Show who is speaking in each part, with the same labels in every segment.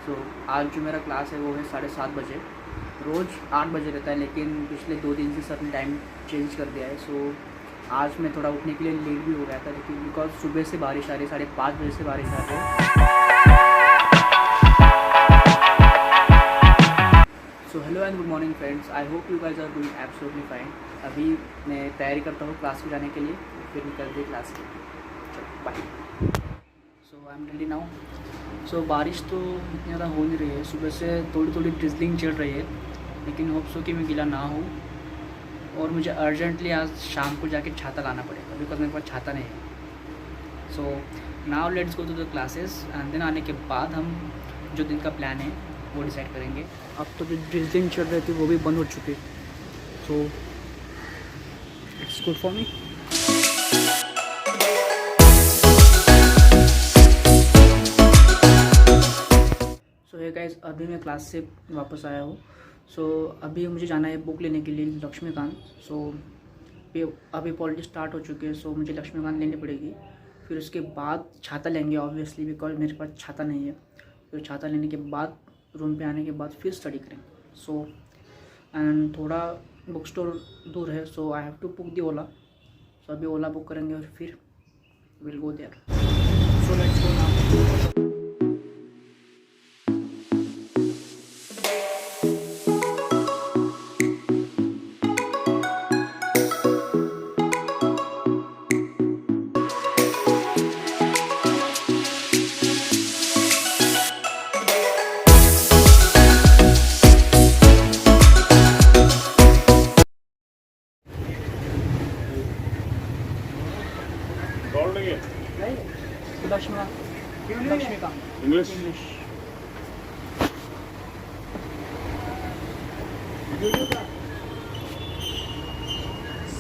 Speaker 1: सो आज जो मेरा क्लास है वो है 7:30 बजे। रोज़ 8 बजे रहता है, लेकिन पिछले 2 दिन से सर ने टाइम चेंज कर दिया है। सो आज मैं थोड़ा उठने के लिए लेट भी हो गया था, लेकिन बिकॉज सुबह से बारिश आ रही, 5:30 बजे से बारिश आ रही है। So hello and good morning friends, I hope you guys are doing absolutely fine. अभी मैं तैयारी करता हूँ क्लास में जाने के लिए, फिर निकलते हैं क्लास के। चलो bye. So I am ready now. So बारिश तो इतनी ज़्यादा हो नहीं रही है, सुबह से थोड़ी थोड़ी ड्रिजलिंग चल रही है, लेकिन होप सो कि मैं गीला ना हूँ। और मुझे अर्जेंटली आज शाम को जाके छाता लाना पड़ेगा, बिकॉज मेरे पास छाता नहीं है। So now let's go to the classes and then आने के बाद हम जो दिन का प्लान है वो डिसाइड करेंगे। अब तो जो ड्रिजलिंग चल रही थी वो भी बंद हो चुकी है, so it's good for me. So hey guys, अभी मैं क्लास से वापस आया हूँ। सो अभी मुझे जाना है बुक लेने के लिए लक्ष्मीकांत। सो अभी पॉलिटिक्स स्टार्ट हो चुकी है, सो मुझे लक्ष्मीकांत लेनी पड़ेगी। फिर उसके बाद छाता लेंगे ऑब्वियसली, बिकॉज मेरे पास छाता नहीं है। फिर छाता लेने के बाद रूम पे आने के बाद फिर स्टडी करेंगे। सो एंड थोड़ा बुक स्टोर दूर है, so I have to book the Ola. So अभी ओला बुक करेंगे और फिर will go there. So let's go now. Laxmikanth
Speaker 2: English
Speaker 1: English.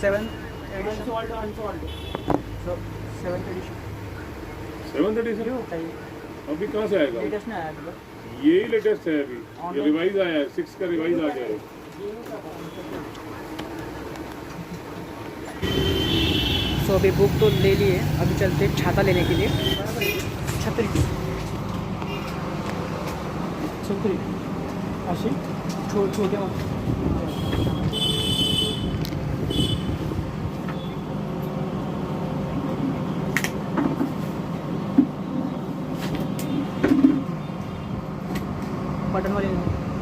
Speaker 1: Seventh edition. So seventh edition
Speaker 2: 7:30 से
Speaker 1: बताइए।
Speaker 2: अभी कहाँ से आएगा?
Speaker 1: लेटेस्ट नहीं आया अभी।
Speaker 2: यही लेटेस्ट है अभी, ये रिवाइज आया है, 6 का रिवाइज आ गया है।
Speaker 1: सो अभी बुक तो ले लिए, अभी चलते हैं छाता लेने के लिए। छतरी छतरी अशी छोटे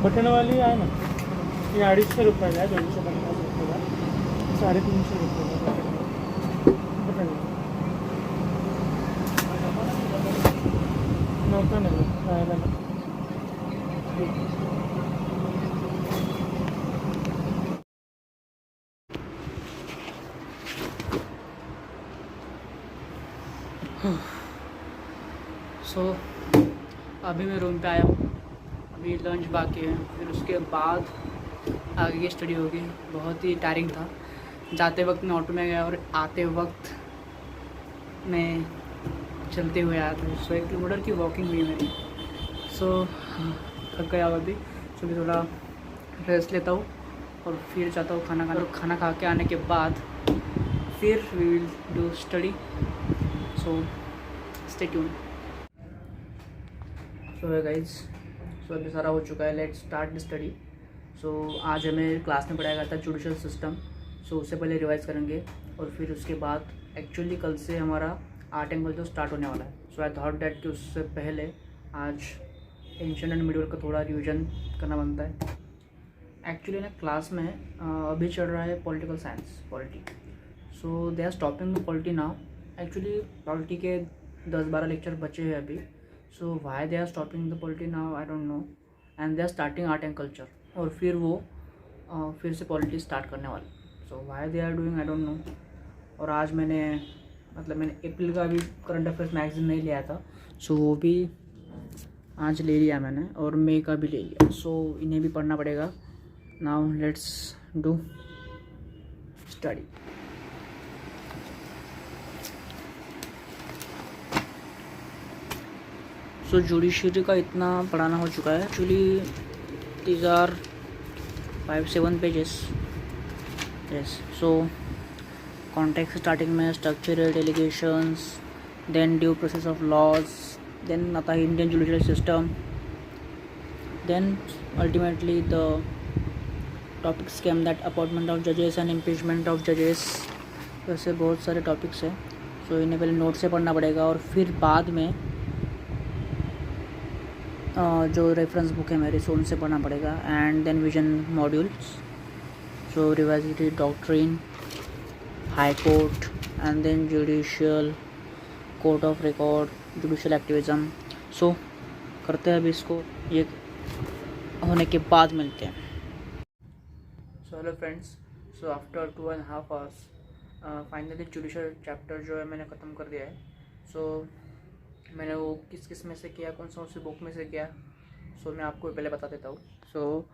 Speaker 3: बटन वाली आहे ना, ही 250 रुपयाला आहे, 250 रुपयाला, 350 रुपयाला बटन नव्हतं नाही राहायला ना.
Speaker 1: सो अभी मैं रूम पे आया हूँ, अभी लंच बाकी है, फिर उसके बाद आगे की स्टडी होगी। बहुत ही टायरिंग था, जाते वक्त मैं ऑटो में गया और आते वक्त मैं चलते हुए आया था। सो 1 किलोमीटर की वॉकिंग हुई मेरी। सो थक गया अभी, सो भी थोड़ा रेस्ट लेता हूँ और फिर जाता हूँ खाना खाने। और खाना खा के आने के बाद फिर we will do study. So stay tuned. So hi guys, so अभी सारा हो चुका है, let's start the study. So आज हमें क्लास में पढ़ाया गया था जुडिशल सिस्टम। सो उससे पहले रिवाइज करेंगे और फिर उसके बाद एक्चुअली कल से हमारा आर्ट एंड कल्चर स्टार्ट होने वाला है। सो आई थॉट डैट कि उससे पहले आज एंशिएंट एंड मिडिवल का थोड़ा रिविजन करना बनता है। एक्चुअली ना क्लास में अभी चल रहा है political science, polity. So they are stopping the polity now. Actually polity के 10-12 लेक्चर बचे हैं अभी। So why they are stopping the polity now I don't know, and they are starting art and culture. और फिर वो फिर से polity start करने वाले। So why they are doing I don't know. और आज मैंने अप्रैल का भी करंट अफेयर्स मैगजीन नहीं लिया था, सो वो भी आज ले लिया मैंने, और मई का भी ले लिया। सो इन्हें भी पढ़ना पड़ेगा। Now let's do study. So judiciary का इतना पढ़ाना हो चुका है। Actually these are 5-7 pages. Yes, so context starting में structural delegations, then due process of laws, then आता है Indian judicial system, then ultimately the topics came that appointment of judges and impeachment of judges. वैसे बहुत सारे topics हैं, सो इन्हें पहले note से पढ़ना पड़ेगा और फिर बाद में जो रेफरेंस बुक है मेरी सो उनसे पढ़ना पड़ेगा. And then vision modules, so revise doctrine, high court and then judicial, court of record, judicial activism. So करते हैं अभी इसको, ये होने के बाद मिलते हैं. So hello friends, so after 2.5 hours finally judicial chapter जो है मैंने ख़त्म कर दिया है. सो मैंने वो किस में से किया, कौन सी बुक में से किया, सो मैं आपको पहले बता देता हूँ. So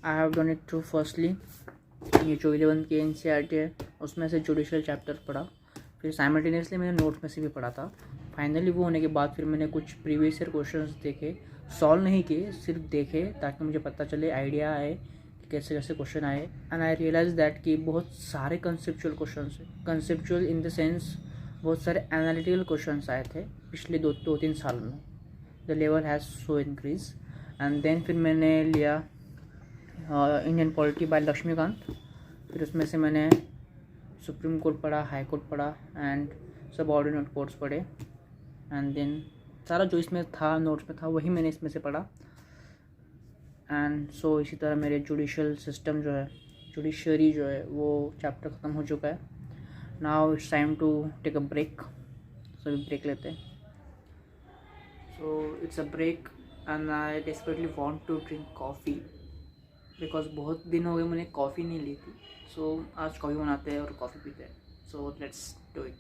Speaker 1: I have done it to firstly ये जो 11 की NCERT है उसमें से जुडिशियल चैप्टर पढ़ा, फिर साइमल्टेनियसली मैंने नोट में से भी पढ़ा था. फाइनली वो होने के बाद फिर मैंने कुछ प्रीवियस ईयर क्वेश्चंस देखे, सॉल्व नहीं किए, सिर्फ देखे ताकि मुझे पता चले, आइडिया आए कि कैसे कैसे क्वेश्चन आए. एंड आई रियलाइज दैट कि बहुत सारे कंसेप्चुअल क्वेश्चन है, कंसेप्चुअल इन द सेंस बहुत सारे एनालिटिकल क्वेश्चंस आए थे पिछले 2-3 साल में. The level has so increase. And then फिर मैंने लिया इंडियन पॉलिटी बाय लक्ष्मीकांत. फिर उसमें से मैंने सुप्रीम कोर्ट पढ़ा, हाई कोर्ट पढ़ा एंड सब ऑर्डिनेट कोर्ट्स पढ़े. एंड देन सारा जो इसमें था नोट्स में था वही मैंने इसमें से पढ़ा. एंड सो इसी तरह मेरे जुडिशियल सिस्टम जो है, जुडिशरी जो है वो चैप्टर ख़त्म हो चुका है. Now it's time to take a break. So अभी ब्रेक लेते हैं. So it's a break and I desperately want to drink coffee because बहुत दिन हो गए मैंने कॉफ़ी नहीं ली थी. सो आज कॉफ़ी बनाते हैं और कॉफ़ी पीते हैं. So let's do it.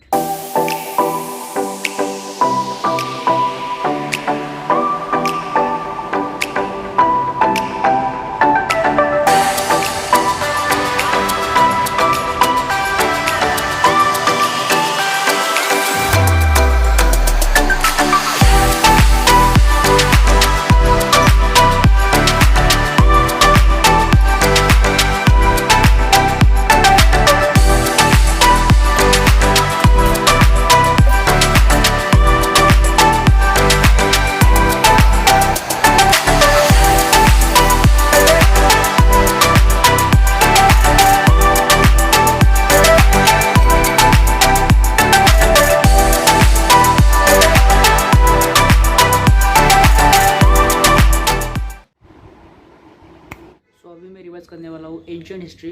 Speaker 1: अभी मैं रिवाइज करने वाला हूँ एंशिएंट हिस्ट्री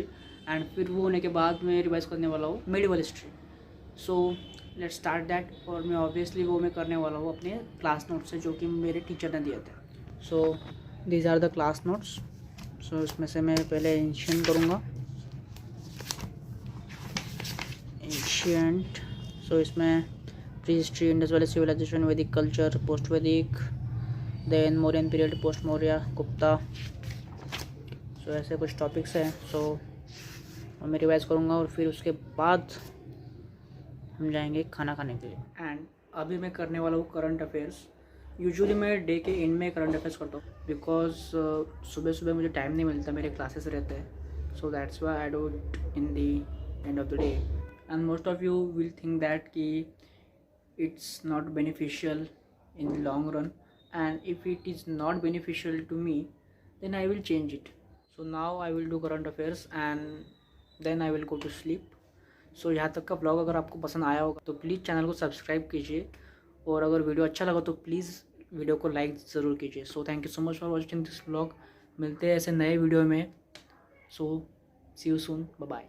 Speaker 1: एंड फिर वो होने के बाद मैं रिवाइज करने वाला हूँ medieval history. So let's start that. और मैं ऑब्वियसली वो मैं करने वाला हूँ अपने क्लास नोट्स से जो कि मेरे टीचर ने दिए थे. So these are the class notes. So इसमें से मैं पहले एंशिएंट करूँगा. एंशिएंट, सो इसमें prehistory, Indus valley civilisation, Vedic culture, post Vedic, then Mauryan period, post Maurya, Gupta. So ऐसे कुछ टॉपिक्स हैं. सो मैं रिवाइज करूँगा और फिर उसके बाद हम जाएंगे खाना खाने के लिए. एंड अभी मैं करने वाला हूँ करंट अफेयर्स. यूजुअली मैं डे के एंड में करंट अफेयर्स करता हूँ बिकॉज सुबह सुबह मुझे टाइम नहीं मिलता, मेरे क्लासेस रहते हैं. So that's why I do it in the end of the day. And most of you will think that कि it's not beneficial in the long run. And if it is not beneficial to me then I will change it. So now I will do current affairs and then I will go to sleep. So यहाँ तक का blog अगर आपको पसंद आया होगा तो please channel को सब्सक्राइब कीजिए और अगर वीडियो अच्छा लगा तो प्लीज़ वीडियो को लाइक ज़रूर कीजिए. So thank you so much for watching this blog. मिलते हैं ऐसे नए वीडियो में. So see you soon. Bye bye.